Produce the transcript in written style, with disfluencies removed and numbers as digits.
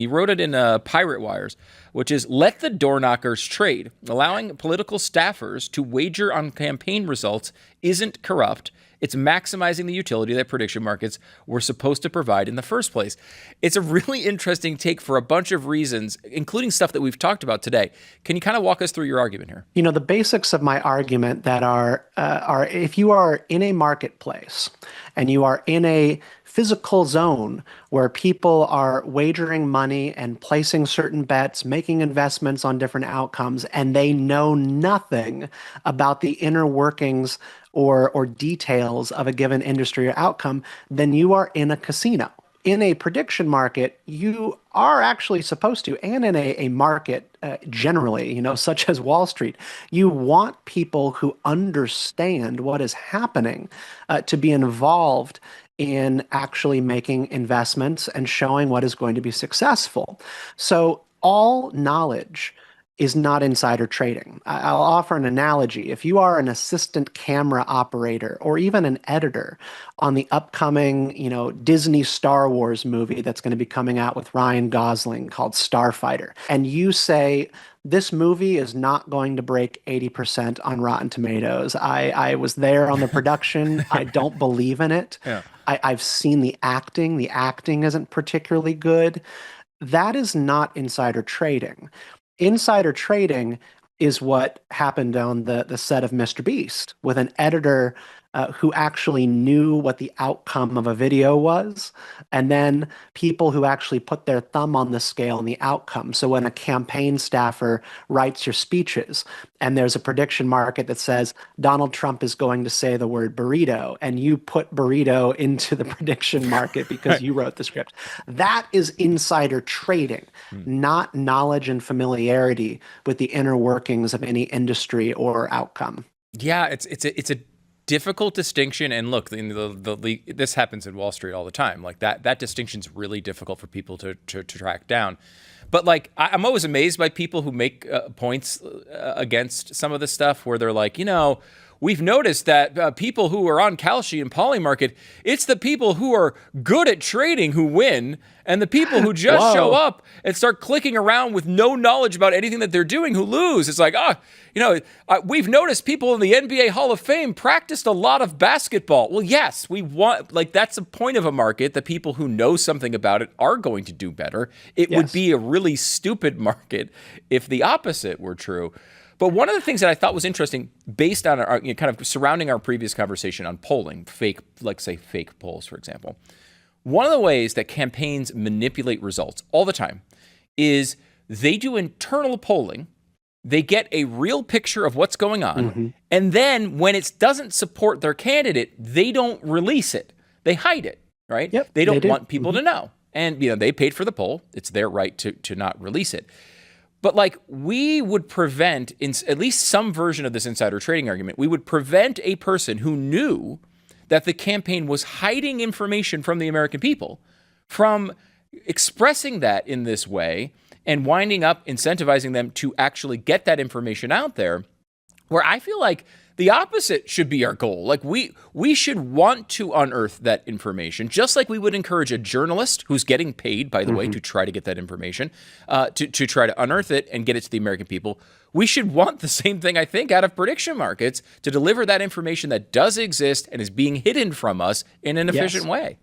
He wrote it in Pirate Wires, which is let the door knockers trade. Allowing political staffers to wager on campaign results isn't corrupt. It's maximizing the utility that prediction markets were supposed to provide in the first place. It's a really interesting take for a bunch of reasons, including stuff that we've talked about today. Can you kind of walk us through your argument here? You know, the basics of my argument that are if you are in a marketplace and you are in a physical zone where people are wagering money and placing certain bets, making investments on different outcomes, and they know nothing about the inner workings or details of a given industry or outcome, then you are in a casino. In a prediction market, you are actually supposed to, and in a market generally, such as Wall Street, you want people who understand what is happening to be involved in actually making investments and showing what is going to be successful. So all knowledge is not insider trading. I'll offer an analogy. If you are an assistant camera operator or even an editor on the upcoming, Disney Star Wars movie that's going to be coming out with Ryan Gosling called Starfighter, and you say, this movie is not going to break 80% on Rotten Tomatoes. I was there on the production. I don't believe in it. Yeah. I've seen the acting. The acting isn't particularly good. That is not insider trading. Insider trading is what happened on the set of Mr. Beast with an editor who actually knew what the outcome of a video was, and then people who actually put their thumb on the scale and the outcome. So when a campaign staffer writes your speeches and there's a prediction market that says Donald Trump is going to say the word burrito, and you put burrito into the prediction market because you wrote the script, that is insider trading, not knowledge and familiarity with the inner workings of any industry or outcome. Yeah, it's a difficult distinction. And look, this happens in Wall Street all the time. Like that distinction is really difficult for people to track down. But like, I'm always amazed by people who make points against some of this stuff where they're like, we've noticed that people who are on Kalshi and Polymarket, it's the people who are good at trading who win, and the people who just show up and start clicking around with no knowledge about anything that they're doing who lose. It's like, we've noticed people in the NBA Hall of Fame practiced a lot of basketball. Well, yes, that's the point of a market, that people who know something about it are going to do better. It would be a really stupid market if the opposite were true. But one of the things that I thought was interesting, based on our kind of surrounding our previous conversation on polling, fake polls, for example, one of the ways that campaigns manipulate results all the time is they do internal polling. They get a real picture of what's going on. And then when it doesn't support their candidate, they don't release it. They hide it, right? Yep, they don't want people to know. And they paid for the poll. It's their right to not release it. But like, we would prevent, in at least some version of this insider trading argument, we would prevent a person who knew that the campaign was hiding information from the American people from expressing that in this way and winding up incentivizing them to actually get that information out there, where I feel like the opposite should be our goal. Like, we should want to unearth that information, just like we would encourage a journalist who's getting paid, by the way, to try to get that information, to try to unearth it and get it to the American people. We should want the same thing, I think, out of prediction markets, to deliver that information that does exist and is being hidden from us in an efficient way.